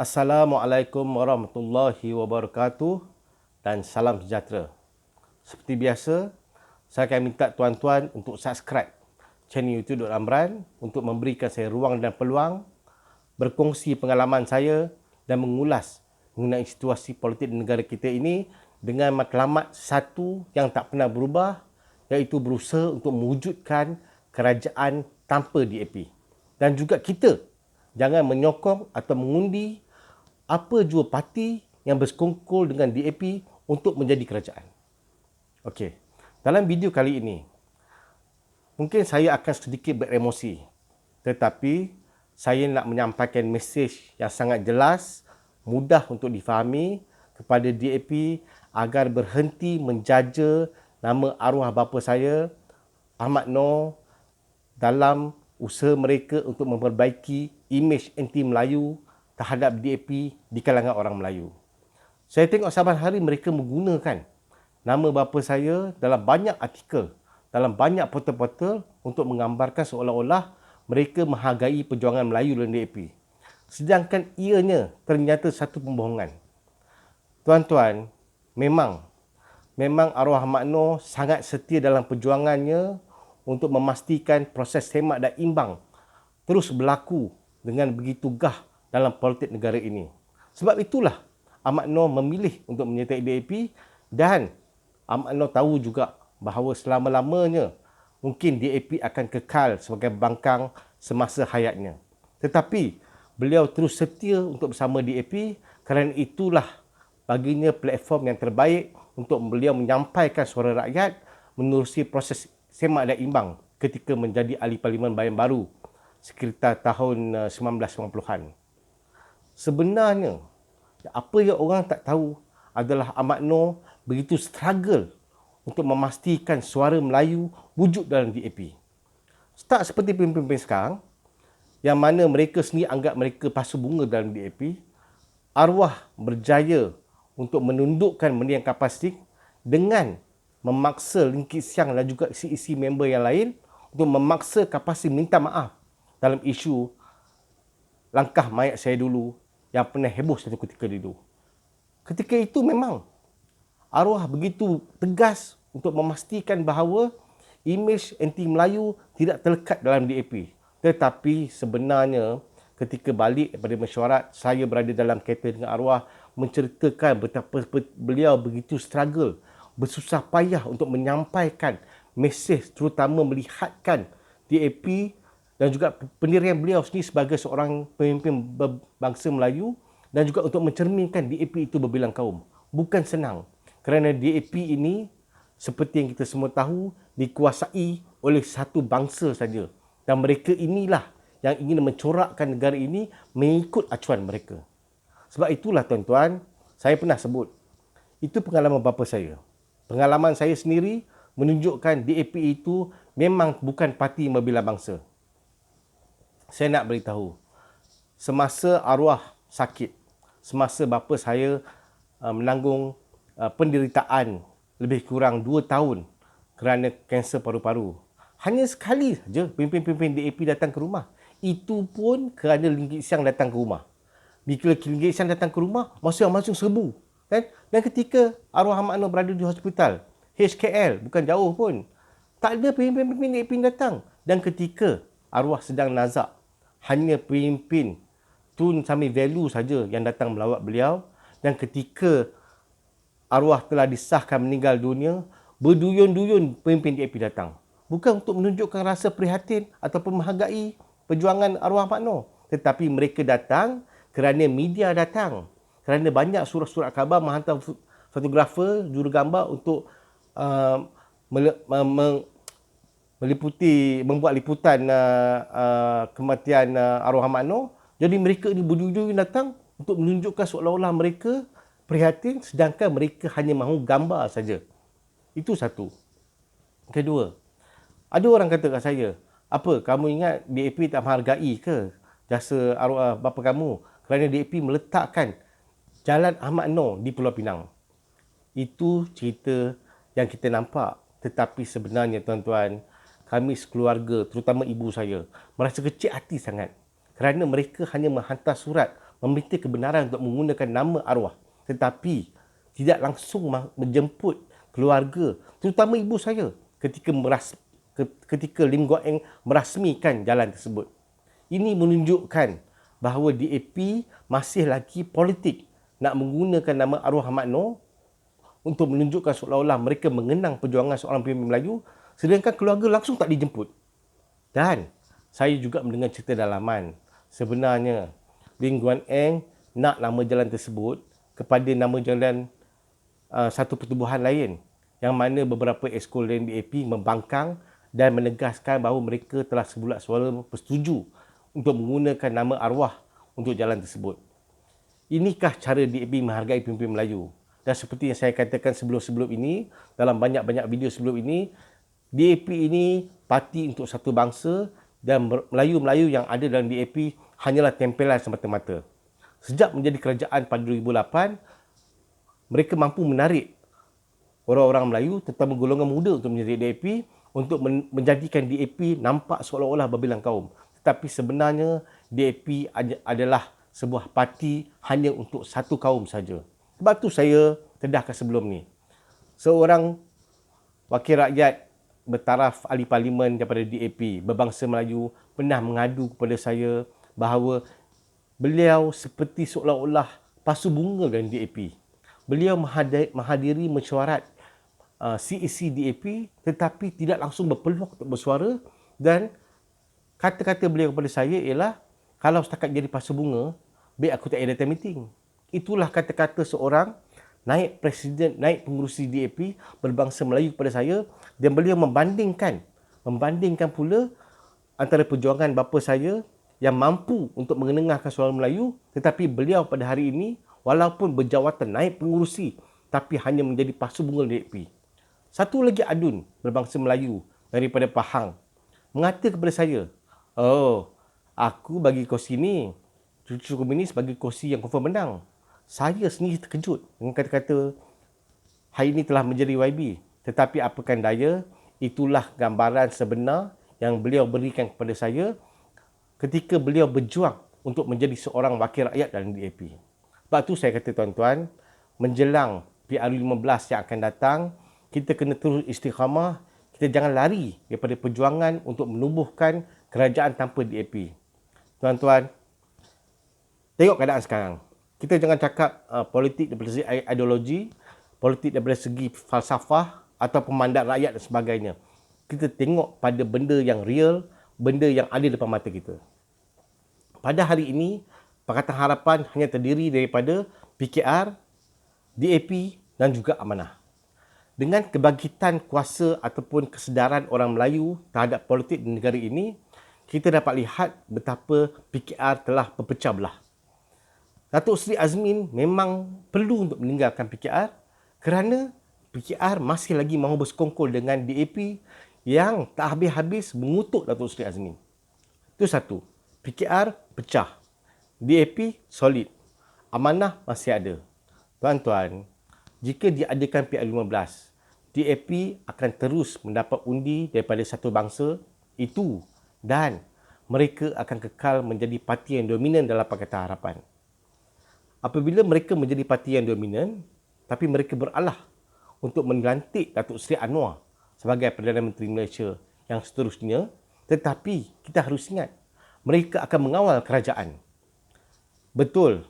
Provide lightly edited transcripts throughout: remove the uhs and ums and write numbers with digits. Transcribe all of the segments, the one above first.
Assalamualaikum warahmatullahi wabarakatuh dan salam sejahtera. Seperti biasa, saya akan minta tuan-tuan untuk subscribe channel YouTube Dr. Amran untuk memberikan saya ruang dan peluang berkongsi pengalaman saya dan mengulas mengenai situasi politik di negara kita ini dengan matlamat satu yang tak pernah berubah, iaitu berusaha untuk mewujudkan kerajaan tanpa DAP. Dan juga kita jangan menyokong atau mengundi apa jua parti yang bersekongkol dengan DAP untuk menjadi kerajaan. Okey, dalam video kali ini, mungkin saya akan sedikit beremosi, tetapi saya nak menyampaikan mesej yang sangat jelas, mudah untuk difahami kepada DAP agar berhenti menjaja nama arwah bapa saya, Ahmad Noor, dalam usaha mereka untuk memperbaiki imej anti Melayu terhadap DAP di kalangan orang Melayu. Saya tengok saban hari mereka menggunakan nama bapa saya dalam banyak artikel, dalam banyak portal-portal untuk menggambarkan seolah-olah mereka menghargai perjuangan Melayu dalam DAP. Sedangkan ianya ternyata satu pembohongan. Tuan-tuan, memang arwah Ahmad Noor sangat setia dalam perjuangannya untuk memastikan proses hemat dan imbang terus berlaku dengan begitu gah dalam politik negara ini. Sebab itulah Ahmad Noor memilih untuk menyertai DAP dan Ahmad Noor tahu juga bahawa selama-lamanya mungkin DAP akan kekal sebagai bangkang semasa hayatnya. Tetapi beliau terus setia untuk bersama DAP kerana itulah baginya platform yang terbaik untuk beliau menyampaikan suara rakyat menerusi proses semak dan imbang ketika menjadi ahli Parlimen Bayan Baru sekitar tahun 1990-an. Sebenarnya, apa yang orang tak tahu adalah Ahmad Noor begitu struggle untuk memastikan suara Melayu wujud dalam DAP. Tak seperti pemimpin sekarang, yang mana mereka sendiri anggap mereka pasu bunga dalam DAP, arwah berjaya untuk menundukkan mendiang kapasiti dengan memaksa Ling Kit Siang dan juga isi-isi member yang lain untuk memaksa kapasiti minta maaf dalam isu langkah mayat saya dulu yang pernah heboh satu ketika dulu. Ketika itu memang arwah begitu tegas untuk memastikan bahawa imej anti Melayu tidak terlekat dalam DAP. Tetapi sebenarnya ketika balik daripada mesyuarat, saya berada dalam kereta dengan arwah menceritakan betapa beliau begitu struggle, bersusah payah untuk menyampaikan mesej, terutama melihatkan DAP dan juga pendirian beliau sendiri sebagai seorang pemimpin bangsa Melayu dan juga untuk mencerminkan DAP itu berbilang kaum. Bukan senang kerana DAP ini seperti yang kita semua tahu dikuasai oleh satu bangsa saja dan mereka inilah yang ingin mencorakkan negara ini mengikut acuan mereka. Sebab itulah tuan-tuan, saya pernah sebut, itu pengalaman bapa saya. Pengalaman saya sendiri menunjukkan DAP itu memang bukan parti membela bangsa. Saya nak beritahu, semasa arwah sakit, semasa bapa saya menanggung penderitaan lebih kurang 2 tahun kerana kanser paru-paru, hanya sekali saja pemimpin-pemimpin DAP datang ke rumah. Itu pun kerana Ling Kit Siang datang ke rumah. Bila Ling Kit Siang datang ke rumah, masing-masing serbu. Kan? Dan ketika arwah Ahmad Noor berada di hospital, HKL, bukan jauh pun, tak ada pemimpin-pemimpin DAP datang. Dan ketika arwah sedang nazak, hanya pemimpin Tun Sami Value saja yang datang melawat beliau. Dan ketika arwah telah disahkan meninggal dunia, berduyun-duyun pemimpin DAP datang. Bukan untuk menunjukkan rasa prihatin ataupun menghargai perjuangan arwah Ahmad Noor. Tetapi mereka datang kerana media datang. Kerana banyak surat-surat khabar menghantar fotografer, jurugambar untuk membuat liputan kematian arwah Ahmad Noor. Jadi mereka ini berduyun-duyun datang untuk menunjukkan seolah-olah mereka prihatin sedangkan mereka hanya mahu gambar saja. Itu satu. Kedua, ada orang kata kat saya, apa kamu ingat DAP tak menghargai ke jasa arwah bapa kamu kerana DAP meletakkan Jalan Ahmad Noor di Pulau Pinang. Itu cerita yang kita nampak. Tetapi sebenarnya tuan-tuan, kami sekeluarga, terutama ibu saya, merasa kecil hati sangat kerana mereka hanya menghantar surat meminta kebenaran untuk menggunakan nama arwah, tetapi tidak langsung menjemput keluarga, terutama ibu saya ketika Lim Guat Eng merasmikan jalan tersebut. Ini menunjukkan bahawa DAP masih lagi politik nak menggunakan nama arwah Ahmad Noor untuk menunjukkan seolah-olah mereka mengenang perjuangan seorang pemimpin Melayu, sedangkan keluarga langsung tak dijemput. Dan saya juga mendengar cerita dalaman, sebenarnya Lim Guat Eng nak nama jalan tersebut kepada nama jalan satu pertubuhan lain, yang mana beberapa ekskul lain DAP membangkang dan menegaskan bahawa mereka telah sebulat suara bersetuju untuk menggunakan nama arwah untuk jalan tersebut. Inikah cara DAP menghargai pemimpin Melayu? Dan seperti yang saya katakan sebelum-sebelum ini, dalam banyak-banyak video sebelum ini, DAP ini parti untuk satu bangsa dan Melayu-Melayu yang ada dalam DAP hanyalah tempelan semata-mata. Sejak menjadi kerajaan pada 2008, mereka mampu menarik orang-orang Melayu, terutama golongan muda untuk menjadi DAP, untuk menjadikan DAP nampak seolah-olah berbilang kaum. Tetapi sebenarnya DAP adalah sebuah parti hanya untuk satu kaum saja. Sebab tu saya tedahkan sebelum ni. Seorang wakil rakyat bertaraf ahli parlimen daripada DAP, berbangsa Melayu, pernah mengadu kepada saya bahawa beliau seperti seolah-olah pasu bunga dengan DAP. Beliau menghadiri mesyuarat CEC DAP tetapi tidak langsung berpeluang untuk bersuara, dan kata-kata beliau kepada saya ialah, kalau setakat jadi pasu bunga, baik aku tak payah datang meeting. Itulah kata-kata seorang naib presiden, naib pengurusi DAP berbangsa Melayu kepada saya, dan beliau membandingkan pula antara perjuangan bapa saya yang mampu untuk mengenengahkan suara Melayu, tetapi beliau pada hari ini walaupun berjawatan naib pengurusi tapi hanya menjadi pasu bunga DAP. Satu lagi adun berbangsa Melayu daripada Pahang mengata kepada saya, "Oh, aku bagi kursi ni, cucu komunis bagi kursi yang confirm menang." Saya sendiri terkejut dengan kata-kata, hari ini telah menjadi YB. Tetapi apakan daya, itulah gambaran sebenar yang beliau berikan kepada saya ketika beliau berjuang untuk menjadi seorang wakil rakyat dalam DAP. Sebab tu saya kata tuan-tuan, menjelang PRU15 yang akan datang, kita kena terus istiqamah, kita jangan lari daripada perjuangan untuk menubuhkan kerajaan tanpa DAP. Tuan-tuan, tengok keadaan sekarang. Kita jangan cakap politik daripada segi ideologi, politik daripada segi falsafah atau pemandat rakyat dan sebagainya. Kita tengok pada benda yang real, benda yang ada depan mata kita. Pada hari ini, Pakatan Harapan hanya terdiri daripada PKR, DAP dan juga Amanah. Dengan kebangkitan kuasa ataupun kesedaran orang Melayu terhadap politik di negara ini, kita dapat lihat betapa PKR telah berpecah belah. Datuk Seri Azmin memang perlu untuk meninggalkan PKR kerana PKR masih lagi mahu bersekongkol dengan DAP yang tak habis-habis mengutuk Datuk Seri Azmin. Itu satu. PKR pecah. DAP solid. Amanah masih ada. Tuan-tuan, jika diadakan PRU15, DAP akan terus mendapat undi daripada satu bangsa itu dan mereka akan kekal menjadi parti yang dominan dalam Pakatan Harapan. Apabila mereka menjadi parti yang dominan, tapi mereka beralah untuk melantik Datuk Seri Anwar sebagai Perdana Menteri Malaysia yang seterusnya, tetapi kita harus ingat, mereka akan mengawal kerajaan. Betul,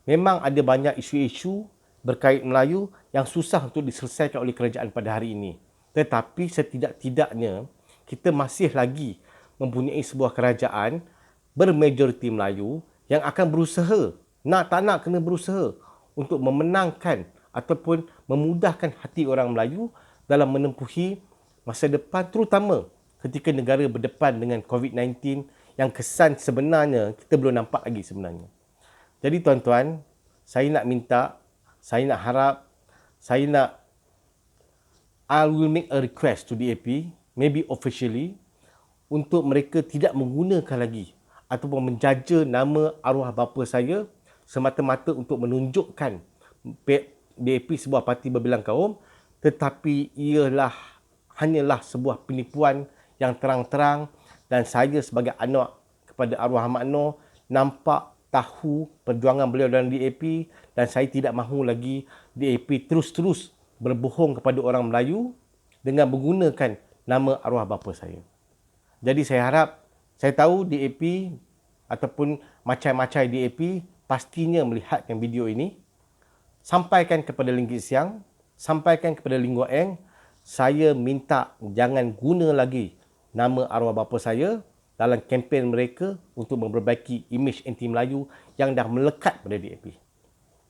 memang ada banyak isu-isu berkait Melayu yang susah untuk diselesaikan oleh kerajaan pada hari ini. Tetapi setidak-tidaknya, kita masih lagi mempunyai sebuah kerajaan bermajoriti Melayu yang akan berusaha, tak nak kena berusaha untuk memenangkan ataupun memudahkan hati orang Melayu dalam menempuhi masa depan, terutama ketika negara berdepan dengan COVID-19 yang kesan sebenarnya kita belum nampak lagi sebenarnya. Jadi tuan-tuan, saya nak minta, saya nak harap, I will make a request to DAP, maybe officially, untuk mereka tidak menggunakan lagi ataupun menjaja nama arwah bapa saya semata-mata untuk menunjukkan DAP sebuah parti berbilang kaum, tetapi hanyalah sebuah penipuan yang terang-terang, dan saya sebagai anak kepada arwah Ahmad Noor nampak tahu perjuangan beliau dalam DAP dan saya tidak mahu lagi DAP terus-terus berbohong kepada orang Melayu dengan menggunakan nama arwah bapa saya. Jadi saya harap, saya tahu DAP ataupun macam-macam DAP pastinya melihatkan video ini. Sampaikan kepada Linggit Siang, sampaikan kepada Ling Guo Eng, saya minta jangan guna lagi nama arwah bapa saya dalam kempen mereka untuk memperbaiki imej anti Melayu yang dah melekat pada DAP.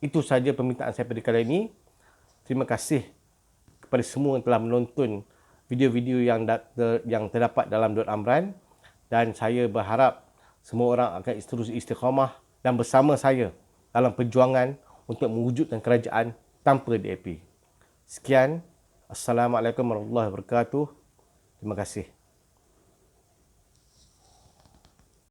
Itu sahaja permintaan saya pada kali ini. Terima kasih kepada semua yang telah menonton video-video yang terdapat dalam Dot Amran, dan saya berharap semua orang akan terus istiqamah dan bersama saya dalam perjuangan untuk mewujudkan kerajaan tanpa DAP. Sekian. Assalamualaikum warahmatullahi wabarakatuh. Terima kasih.